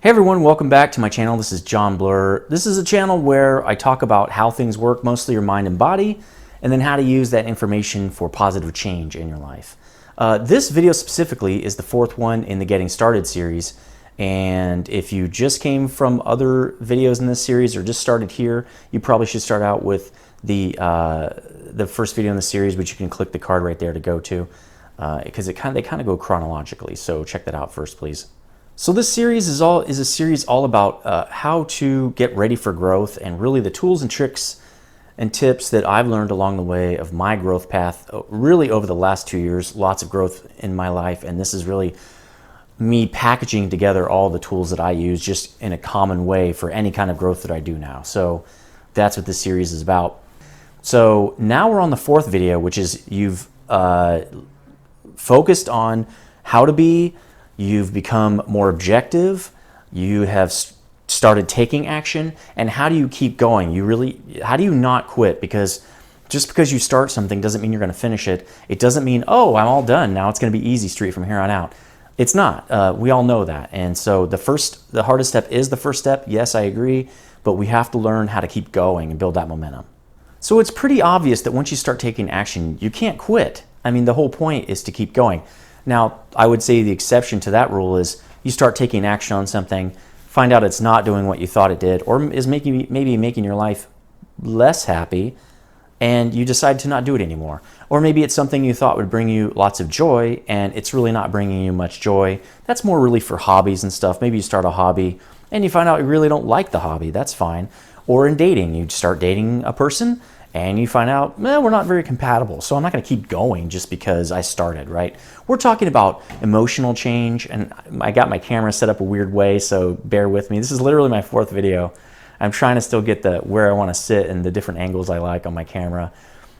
Hey everyone, welcome back to my channel. This is John Blur. This is a channel where I talk about how things work, mostly your mind and body, and then how to use that information for positive change in your life. This video specifically is the fourth one in the Getting Started series. And if you just came from other videos in this series or just started here, you probably should start out with the first video in the series, which you can click the card right there to go to, because they kind of go chronologically. So check that out first, please. So this series is a series all about how to get ready for growth and really the tools and tricks and tips that I've learned along the way of my growth path, really over the last 2 years. Lots of growth in my life, and this is really me packaging together all the tools that I use just in a common way for any kind of growth that I do now. So that's what this series is about. So now we're on the fourth video, which is you've focused on how to be. You've become more objective, you have started taking action, and how do you keep going? How do you not quit? Because just because you start something doesn't mean you're going to finish it. It doesn't mean, oh, I'm all done, now it's going to be easy street from here on out. It's not. We all know that. And so the hardest step is the first step. Yes, I agree, but we have to learn how to keep going and build that momentum. So it's pretty obvious that once you start taking action, you can't quit. I mean, the whole point is to keep going. Now, I would say the exception to that rule is you start taking action on something, find out it's not doing what you thought it did, or is maybe making your life less happy, and you decide to not do it anymore. Or maybe it's something you thought would bring you lots of joy, and it's really not bringing you much joy. That's more really for hobbies and stuff. Maybe you start a hobby, and you find out you really don't like the hobby. That's fine. Or in dating, you start dating a person, and you find out, we're not very compatible, so I'm not going to keep going just because I started, right? We're talking about emotional change, and I got my camera set up a weird way, so bear with me. This is literally my fourth video. I'm trying to still get where I want to sit and the different angles I like on my camera,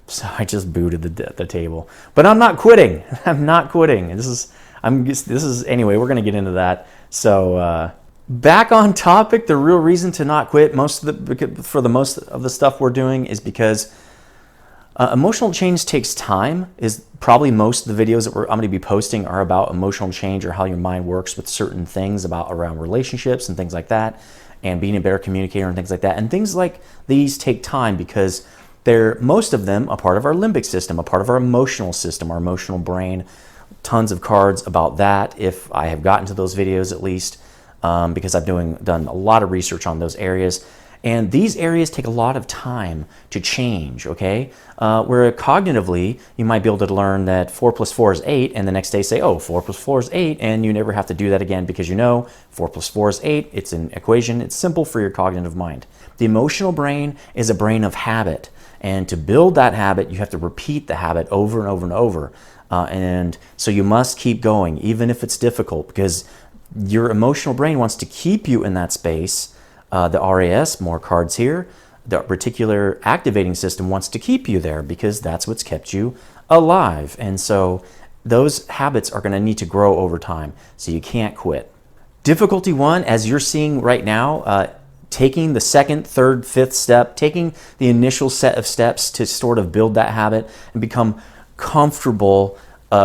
so I just booted the table. But I'm not quitting. I'm not quitting. Anyway, we're going to get into that. So back on topic, the real reason to not quit for the most of the stuff we're doing is because emotional change takes time. Is probably most of the videos that I'm going to be posting are about emotional change or how your mind works with certain things around relationships and things like that, and being a better communicator and things like that. And things like these take time because most of them a part of our limbic system, a part of our emotional system, our emotional brain. Tons of cards about that if I have gotten to those videos at least. Because I've done a lot of research on those areas. And these areas take a lot of time to change, okay? Where cognitively, you might be able to learn that 4 plus 4 is 8, and the next day say, oh, 4 plus 4 is 8, and you never have to do that again because you know 4 plus 4 is 8. It's an equation. It's simple for your cognitive mind. The emotional brain is a brain of habit. And to build that habit, you have to repeat the habit over and over and over. And so you must keep going, even if it's difficult, because your emotional brain wants to keep you in that space. The RAS, more cards here, the reticular activating system wants to keep you there because that's what's kept you alive. And so those habits are going to need to grow over time. So you can't quit. Difficulty one, as you're seeing right now, taking the second, third, fifth step, taking the initial set of steps to sort of build that habit and become comfortable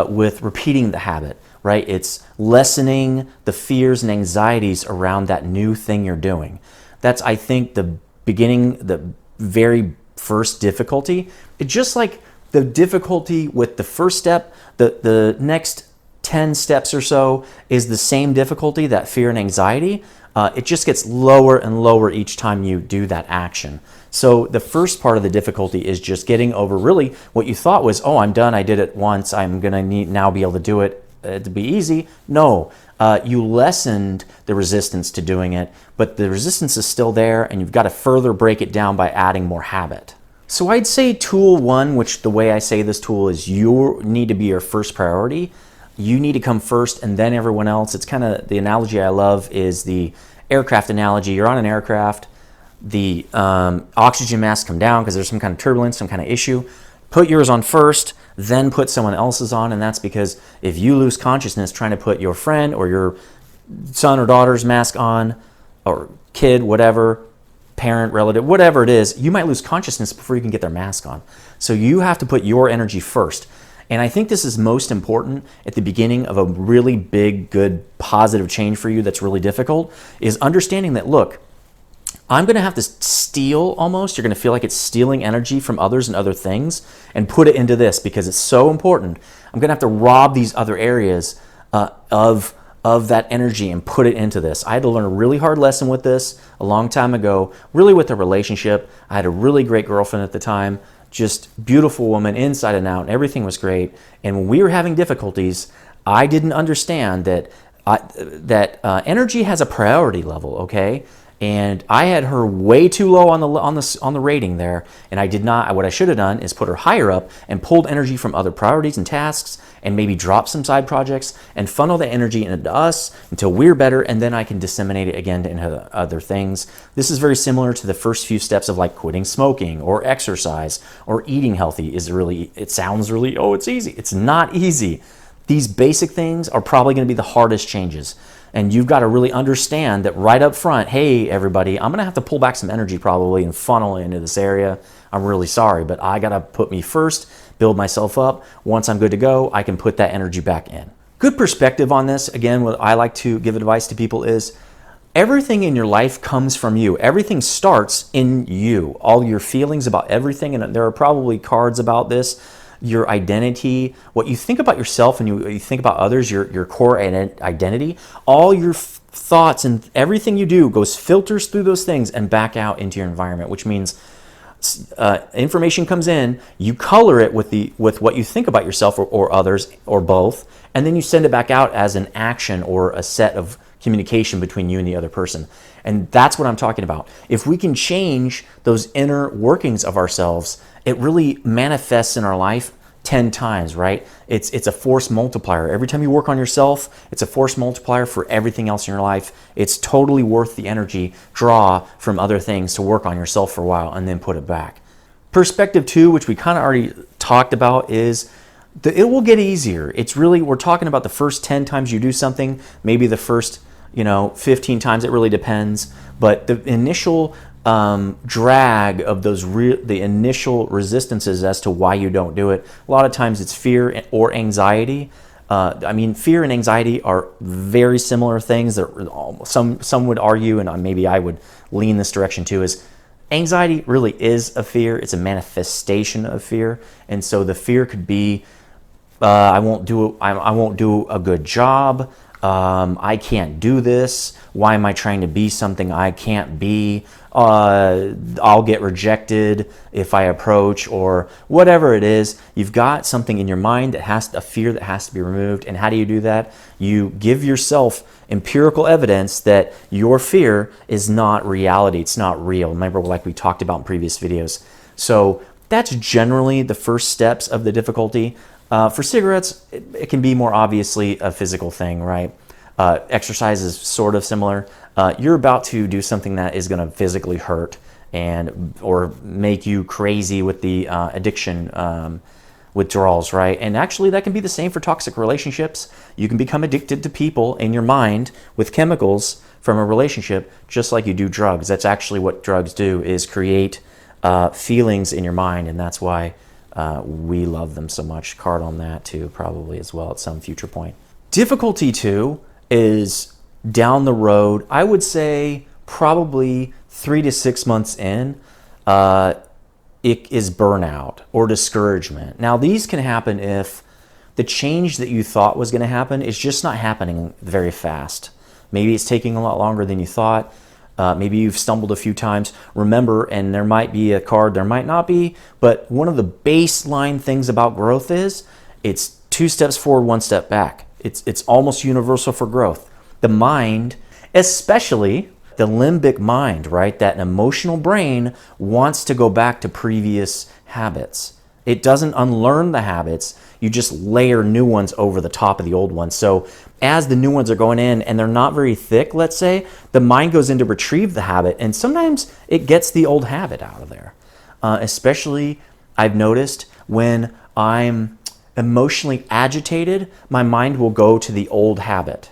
with repeating the habit. Right? It's lessening the fears and anxieties around that new thing you're doing. That's, I think, the very first difficulty. It's just like the difficulty with the first step, the next 10 steps or so is the same difficulty, that fear and anxiety. It just gets lower and lower each time you do that action. So the first part of the difficulty is just getting over really what you thought was, oh, I'm done, I did it once, I'm going to now be able to do it. To be easy. No, you lessened the resistance to doing it, but the resistance is still there, and you've got to further break it down by adding more habit. So I'd say tool one, which the way I say this tool is you need to be your first priority. You need to come first and then everyone else. It's kind of the analogy I love is the aircraft analogy. You're on an aircraft, the oxygen masks come down because there's some kind of turbulence, some kind of issue. Put yours on first, then put someone else's on, and that's because if you lose consciousness trying to put your friend or your son or daughter's mask on, or kid, whatever, parent, relative, whatever it is, you might lose consciousness before you can get their mask on. So you have to put your energy first. And I think this is most important at the beginning of a really big, good, positive change for you that's really difficult, is understanding that, look, I'm going to have to steal almost. You're going to feel like it's stealing energy from others and other things and put it into this because it's so important. I'm going to have to rob these other areas of that energy and put it into this. I had to learn a really hard lesson with this a long time ago, really with a relationship. I had a really great girlfriend at the time, just beautiful woman inside and out, and everything was great. And when we were having difficulties, I didn't understand that energy has a priority level, okay? And I had her way too low on the rating there, and I did not. What I should have done is put her higher up and pulled energy from other priorities and tasks, and maybe drop some side projects and funnel the energy into us until we're better, and then I can disseminate it again into other things. This is very similar to the first few steps of like quitting smoking or exercise or eating healthy. It sounds really, oh, it's easy. It's not easy. These basic things are probably going to be the hardest changes. And you've got to really understand that right up front, hey, everybody, I'm going to have to pull back some energy probably and funnel it into this area. I'm really sorry, but I got to put me first, build myself up. Once I'm good to go, I can put that energy back in. Good perspective on this. Again, what I like to give advice to people is everything in your life comes from you. Everything starts in you. All your feelings about everything, and there are probably cards about this, your identity, what you think about yourself and you think about others, your core identity, all your thoughts and everything you do filters through those things and back out into your environment, which means information comes in, you color it with what you think about yourself or others or both, and then you send it back out as an action or a set of communication between you and the other person. And that's what I'm talking about. If we can change those inner workings of ourselves, it really manifests in our life 10 times, right? It's a force multiplier. Every time you work on yourself, it's a force multiplier for everything else in your life. It's totally worth the energy draw from other things to work on yourself for a while and then put it back. Perspective 2, which we kind of already talked about, is it will get easier. It's really, we're talking about the first 10 times you do something, maybe the first 15 times, it really depends. But the initial drag of the initial resistances as to why you don't do it, a lot of times it's fear or anxiety. Fear and anxiety are very similar things. Some would argue, and maybe I would lean this direction too, is anxiety really is a fear. It's a manifestation of fear. And so the fear could be, I won't do a good job. I can't do this. Why am I trying to be something I can't be? I'll get rejected if I approach, or whatever it is. You've got something in your mind a fear that has to be removed. And how do you do that? You give yourself empirical evidence that your fear is not reality. It's not real. Remember, like we talked about in previous videos. So that's generally the first steps of the difficulty. For cigarettes, it can be more obviously a physical thing, right? Exercise is sort of similar. You're about to do something that is going to physically hurt or make you crazy with the addiction withdrawals, right? And actually, that can be the same for toxic relationships. You can become addicted to people in your mind with chemicals from a relationship, just like you do drugs. That's actually what drugs do, is create feelings in your mind, and that's why we love them so much. Card on that too, probably as well at some future point. Difficulty 2 is down the road. I would say probably 3 to 6 months in, it is burnout or discouragement. Now, these can happen if the change that you thought was going to happen is just not happening very fast. Maybe it's taking a lot longer than you thought. Maybe you've stumbled a few times. Remember, and there might be a card, there might not be, but one of the baseline things about growth is it's 2 steps forward, 1 step back. It's almost universal for growth. The mind, especially the limbic mind, right? That emotional brain wants to go back to previous habits. It doesn't unlearn the habits. You just layer new ones over the top of the old ones. So as the new ones are going in and they're not very thick, let's say, the mind goes in to retrieve the habit, and sometimes it gets the old habit out of there. Especially, I've noticed when I'm emotionally agitated, my mind will go to the old habit.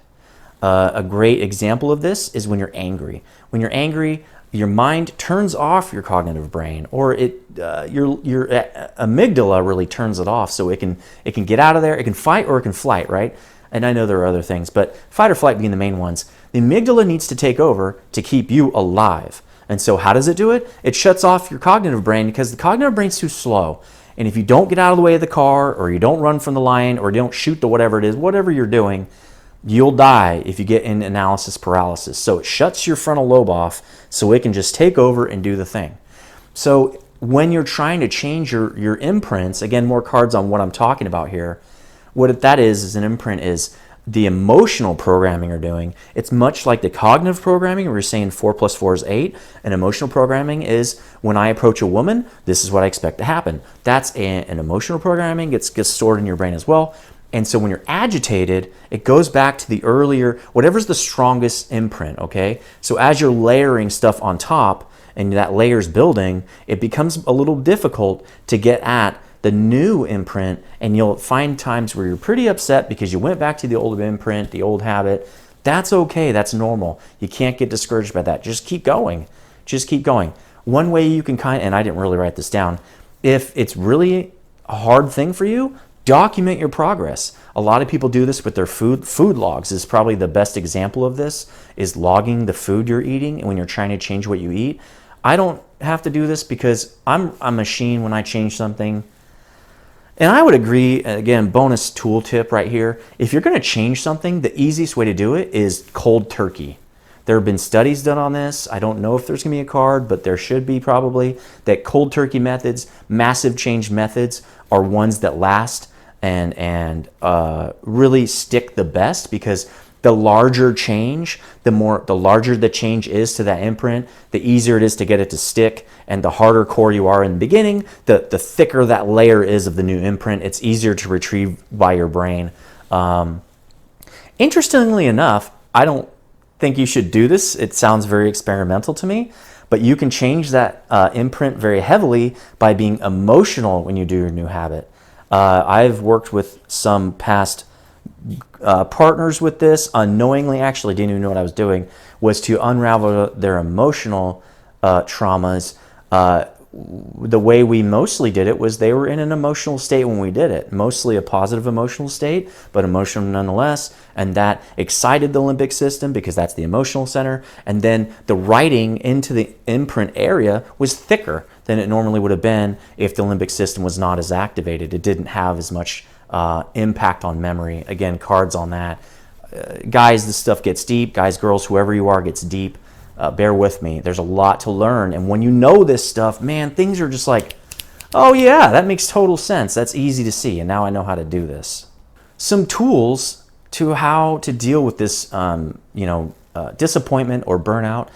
A great example of this is when you're angry. When you're angry, your mind turns off your cognitive brain, or your amygdala really turns it off, so it can get out of there. It can fight or it can flight, right? And I know there are other things, but fight or flight being the main ones. The amygdala needs to take over to keep you alive. And so how does it do it? It shuts off your cognitive brain because the cognitive brain's too slow. And if you don't get out of the way of the car, or you don't run from the lion, or you don't shoot the whatever it is, whatever you're doing, you'll die if you get in analysis paralysis. So it shuts your frontal lobe off so it can just take over and do the thing. So when you're trying to change your imprints, again, more cards on what I'm talking about here, what that is an imprint is the emotional programming you're doing. It's much like the cognitive programming where you're saying 4 plus 4 is 8. And emotional programming is when I approach a woman, this is what I expect to happen. That's an emotional programming. It gets stored in your brain as well. And so when you're agitated, it goes back to the earlier, whatever's the strongest imprint, okay? So as you're layering stuff on top and that layer's building, it becomes a little difficult to get at the new imprint, and you'll find times where you're pretty upset because you went back to the old imprint, the old habit. That's okay, that's normal. You can't get discouraged by that. Just keep going. Just keep going. One way you can and I didn't really write this down, if it's really a hard thing for you, document your progress. A lot of people do this with their food. Food logs is probably the best example of this, is logging the food you're eating and when you're trying to change what you eat. I don't have to do this because I'm a machine when I change something. And I would agree, again, bonus tool tip right here. If you're going to change something, the easiest way to do it is cold turkey. There have been studies done on this. I don't know if there's going to be a card, but there should be probably, that cold turkey methods, massive change methods, are ones that last and really stick the best, because the larger change, the larger the change is to that imprint, the easier it is to get it to stick, and the harder core you are in the beginning, the thicker that layer is of the new imprint. It's easier to retrieve by your brain. Interestingly enough, I don't think you should do this. It sounds very experimental to me, but you can change that imprint very heavily by being emotional when you do your new habit. I've worked with some past partners with this, unknowingly, actually didn't even know what I was doing, was to unravel their emotional traumas. The way we mostly did it was they were in an emotional state when we did it, mostly a positive emotional state, but emotional nonetheless, and that excited the limbic system because that's the emotional center, and then the writing into the imprint area was thicker than it normally would have been if the limbic system was not as activated. It didn't have as much impact on memory. Again, cards on that. Guys, this stuff gets deep. Guys, girls, whoever you are, gets deep. Bear with me. There's a lot to learn. And when you know this stuff, man, things are just like, oh yeah, that makes total sense. That's easy to see. And now I know how to do this. Some tools to how to deal with this, disappointment or burnout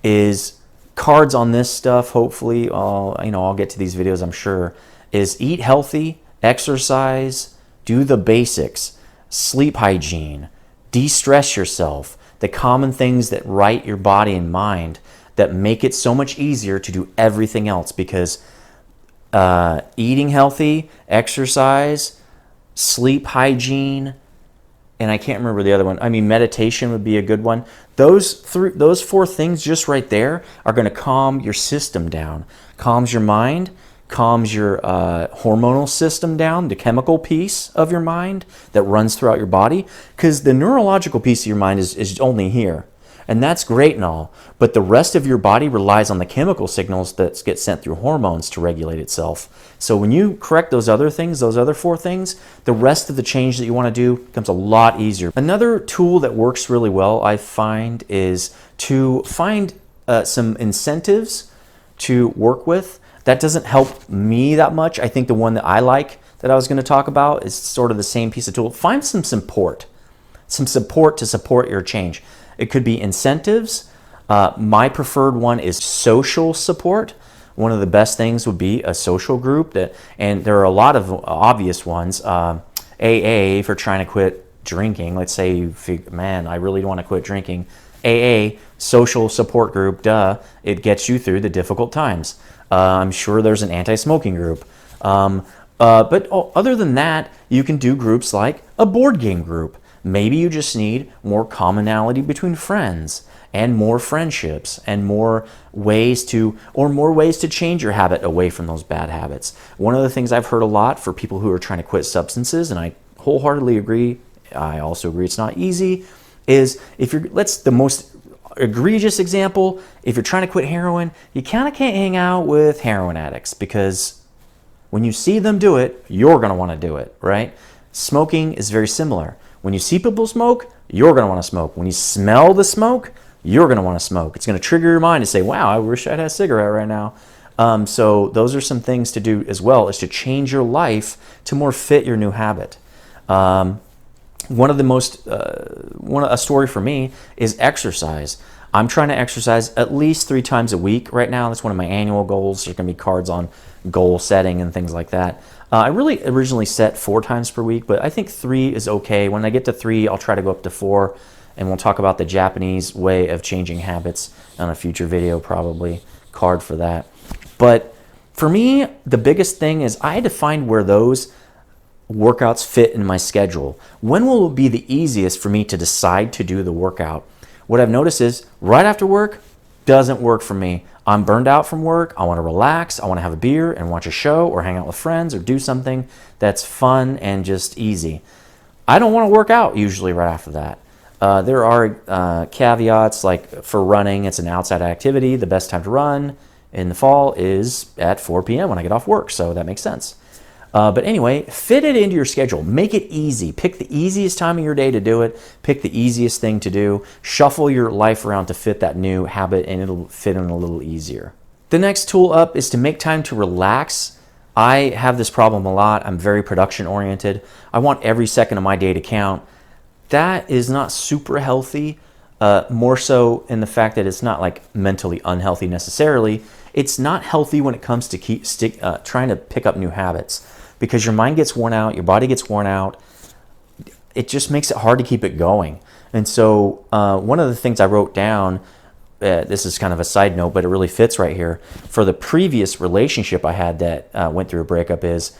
is cards on this stuff. Hopefully, I'll get to these videos, I'm sure, is eat healthy, exercise, do the basics, sleep hygiene, de-stress yourself, the common things that right your body and mind that make it so much easier to do everything else, because eating healthy, exercise, sleep hygiene, and I can't remember the other one. I mean, meditation would be a good one. Those 4 things just right there are going to calm your system down. Calms your mind, calms your hormonal system down, the chemical piece of your mind that runs throughout your body, because the neurological piece of your mind is only here. And that's great and all, but the rest of your body relies on the chemical signals that get sent through hormones to regulate itself. So when you correct those other things, those other 4 things, the rest of the change that you want to do becomes a lot easier. Another tool that works really well, I find, is to find some incentives to work with. That doesn't help me that much. I think the one that I like that I was going to talk about is sort of the same piece of tool. Find some support to support your change. It could be incentives. My preferred one is social support. One of the best things would be a social group, and there are a lot of obvious ones. AA for trying to quit drinking. Let's say, man, I really want to quit drinking. AA, social support group, duh. It gets you through the difficult times. I'm sure there's an anti-smoking group. But other than that, you can do groups like a board game group. Maybe you just need more commonality between friends. and more friendships and more ways to change your habit away from those bad habits. One of the things I've heard a lot for people who are trying to quit substances, and I wholeheartedly agree, I also agree it's not easy, is let's the most egregious example, if you're trying to quit heroin, you kind of can't hang out with heroin addicts because when you see them do it, you're going to want to do it, right? Smoking is very similar. When you see people smoke, you're going to want to smoke. When you smell the smoke, you're going to want to smoke. It's going to trigger your mind to say, wow, I wish I'd had a cigarette right now. So those are some things to do as well, is to change your life to more fit your new habit. A story for me is exercise. I'm trying to exercise at least 3 times a week right now. That's one of my annual goals. There's going to be cards on goal setting and things like that. I really originally set 4 times per week, but I think 3 is okay. When I get to 3, I'll try to go up to 4, and we'll talk about the Japanese way of changing habits on a future video, probably card for that. But for me, the biggest thing is I had to find where those workouts fit in my schedule. When will it be the easiest for me to decide to do the workout? What I've noticed is right after work doesn't work for me. I'm burned out from work. I want to relax. I want to have a beer and watch a show or hang out with friends or do something that's fun and just easy. I don't want to work out usually right after that. There are caveats, like for running, it's an outside activity. The best time to run in the fall is at 4 p.m. when I get off work, so that makes sense. But anyway, fit it into your schedule. Make it easy. Pick the easiest time of your day to do it. Pick the easiest thing to do. Shuffle your life around to fit that new habit, and it'll fit in a little easier. The next tool up is to make time to relax. I have this problem a lot. I'm very production oriented. I want every second of my day to count. That is not super healthy, more so in the fact that it's not like mentally unhealthy necessarily. It's not healthy when it comes to trying to pick up new habits, because your mind gets worn out, your body gets worn out. It just makes it hard to keep it going. And so one of the things I wrote down, this is kind of a side note, but it really fits right here, for the previous relationship I had that went through a breakup is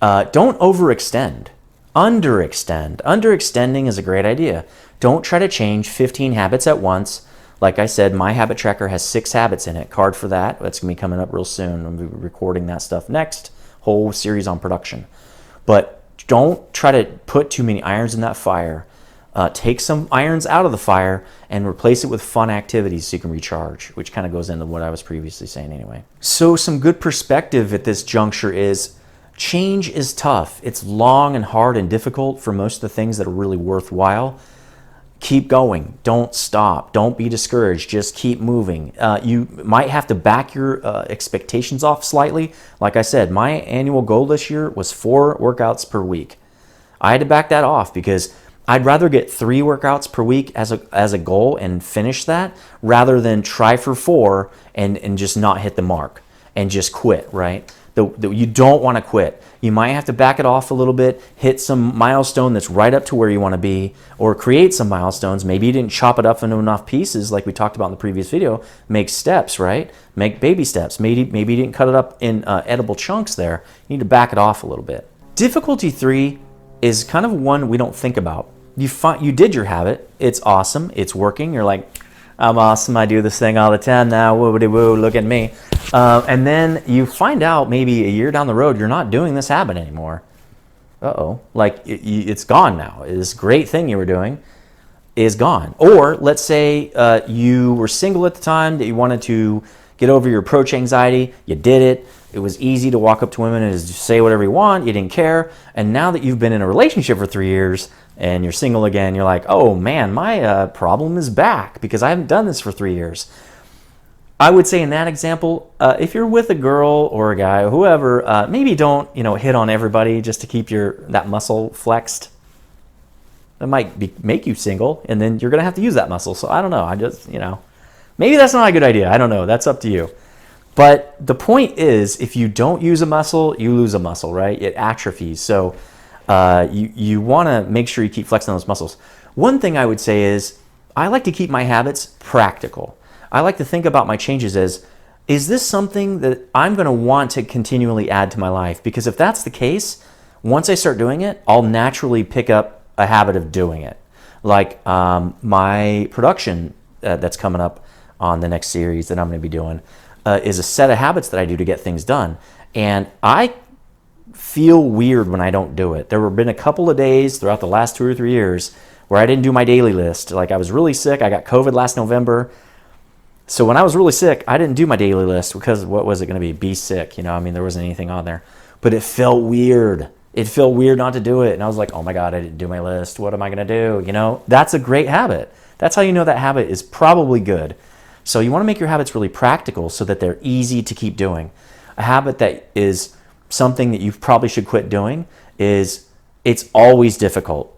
don't overextend. Underextend. Underextending is a great idea. Don't try to change 15 habits at once. Like I said, my habit tracker has 6 habits in it. Card for that. That's going to be coming up real soon. I'm going to be recording that stuff next. Whole series on production. But don't try to put too many irons in that fire. Take some irons out of the fire and replace it with fun activities so you can recharge, which kind of goes into what I was previously saying anyway. So some good perspective at this juncture is change is tough. It's long and hard and difficult for most of the things that are really worthwhile. Keep going. Don't stop. Don't be discouraged. Just keep moving. You might have to back your expectations off slightly. Like I said, my annual goal this year was 4 workouts per week. I had to back that off because I'd rather get 3 workouts per week as a goal and finish that rather than try for 4 and just not hit the mark and just quit, right? You don't want to quit. You might have to back it off a little bit, hit some milestone that's right up to where you want to be, or create some milestones. Maybe you didn't chop it up into enough pieces like we talked about in the previous video. Make steps, right? Make baby steps. Maybe you didn't cut it up in edible chunks there. You need to back it off a little bit. Difficulty 3 is kind of one we don't think about. You did your habit. It's awesome. It's working. You're like, I'm awesome. I do this thing all the time now. Woo-de-woo, look at me. And then you find out maybe a year down the road, you're not doing this habit anymore. Uh-oh. Like it's gone now. This great thing you were doing is gone. Or let's say you were single at the time, that you wanted to get over your approach anxiety. You did it. It was easy to walk up to women and just say whatever you want. You didn't care. And now that you've been in a relationship for 3 years and you're single again, you're like, oh man, my problem is back because I haven't done this for 3 years. I would say in that example, if you're with a girl or a guy or whoever, maybe don't hit on everybody just to keep that muscle flexed. That might make you single, and then you're gonna have to use that muscle. So I don't know. I just maybe that's not a good idea. I don't know. That's up to you. But the point is, if you don't use a muscle, you lose a muscle, right? It atrophies. So you want to make sure you keep flexing those muscles. One thing I would say is I like to keep my habits practical. I like to think about my changes as, is this something that I'm going to want to continually add to my life? Because if that's the case, once I start doing it, I'll naturally pick up a habit of doing it. Like my production that's coming up on the next series that I'm going to be doing, is a set of habits that I do to get things done. And I feel weird when I don't do it. There have been a couple of days throughout the last 2 or 3 years where I didn't do my daily list. Like I was really sick. I got COVID last November. So when I was really sick, I didn't do my daily list because what was it going to be? Be sick. You know, I mean, there wasn't anything on there. But it felt weird. It felt weird not to do it. And I was like, oh my God, I didn't do my list. What am I going to do? You know, that's a great habit. That's how you know that habit is probably good. So you want to make your habits really practical so that they're easy to keep doing. A habit that is something that you probably should quit doing is it's always difficult.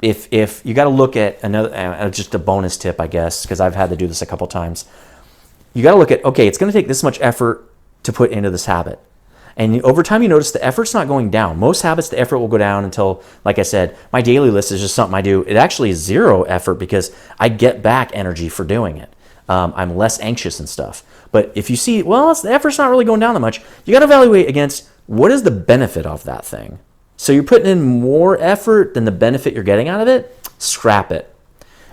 If you got to look at another, just a bonus tip, I guess, because I've had to do this a couple times. You got to look at, okay, it's going to take this much effort to put into this habit. And over time, you notice the effort's not going down. Most habits, the effort will go down until, like I said, my daily list is just something I do. It actually is zero effort because I get back energy for doing it. I'm less anxious and stuff. But if you see, well, the effort's not really going down that much, you got to evaluate against what is the benefit of that thing. So you're putting in more effort than the benefit you're getting out of it, scrap it.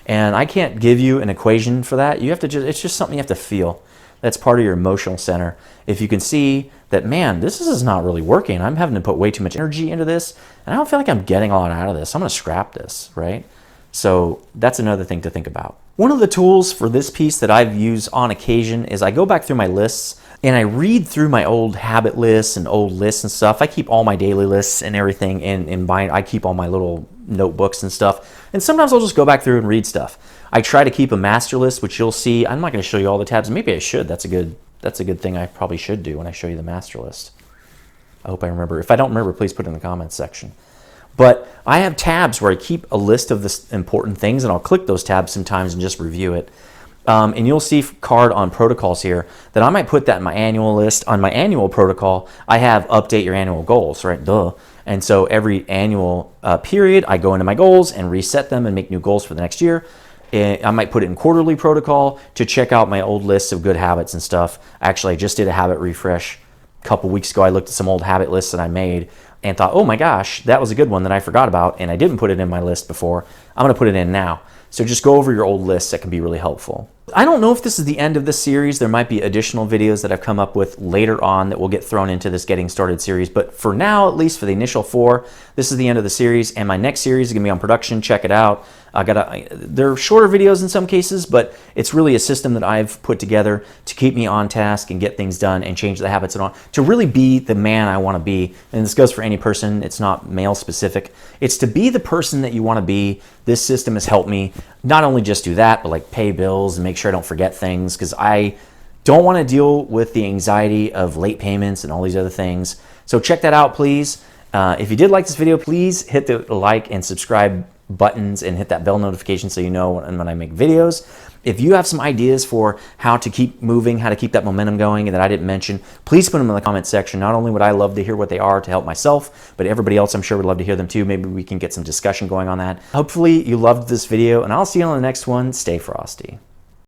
And I can't give you an equation for that. You have to it's just something you have to feel. That's part of your emotional center. If you can see that, man, this is not really working. I'm having to put way too much energy into this, and I don't feel like I'm getting a lot out of this. I'm going to scrap this, right? So that's another thing to think about. One of the tools for this piece that I've used on occasion is I go back through my lists and I read through my old habit lists and old lists and stuff. I keep all my daily lists and everything in bind. I keep all my little notebooks and stuff. And sometimes I'll just go back through and read stuff. I try to keep a master list, which you'll see. I'm not going to show you all the tabs. Maybe I should. That's a good thing I probably should do when I show you the master list. I hope I remember. If I don't remember, please put it in the comments section. But I have tabs where I keep a list of the important things, and I'll click those tabs sometimes and just review it. And you'll see card on protocols here that I might put that in my annual list. On my annual protocol, I have update your annual goals, right? Duh. And so every annual period, I go into my goals and reset them and make new goals for the next year. I might put it in quarterly protocol to check out my old lists of good habits and stuff. Actually, I just did a habit refresh a couple weeks ago. I looked at some old habit lists that I made and thought, oh my gosh, that was a good one that I forgot about and I didn't put it in my list before. I'm going to put it in now. So just go over your old lists. That can be really helpful. I don't know if this is the end of this series. There might be additional videos that I've come up with later on that will get thrown into this Getting Started series. But for now, at least for the initial 4, this is the end of the series. And my next series is going to be on production. Check it out. They're shorter videos in some cases, but it's really a system that I've put together to keep me on task and get things done and change the habits and on to really be the man I want to be. And this goes for any person. It's not male specific. It's to be the person that you want to be. This system has helped me not only just do that, but like pay bills and make sure I don't forget things, because I don't want to deal with the anxiety of late payments and all these other things. So check that out, please. If you did like this video, please hit the like and subscribe buttons and hit that bell notification so you know when I make videos. If you have some ideas for how to keep moving, how to keep that momentum going and that I didn't mention, please put them in the comment section. Not only would I love to hear what they are to help myself, but everybody else I'm sure would love to hear them too. Maybe we can get some discussion going on that. Hopefully you loved this video, and I'll see you on the next one. Stay frosty.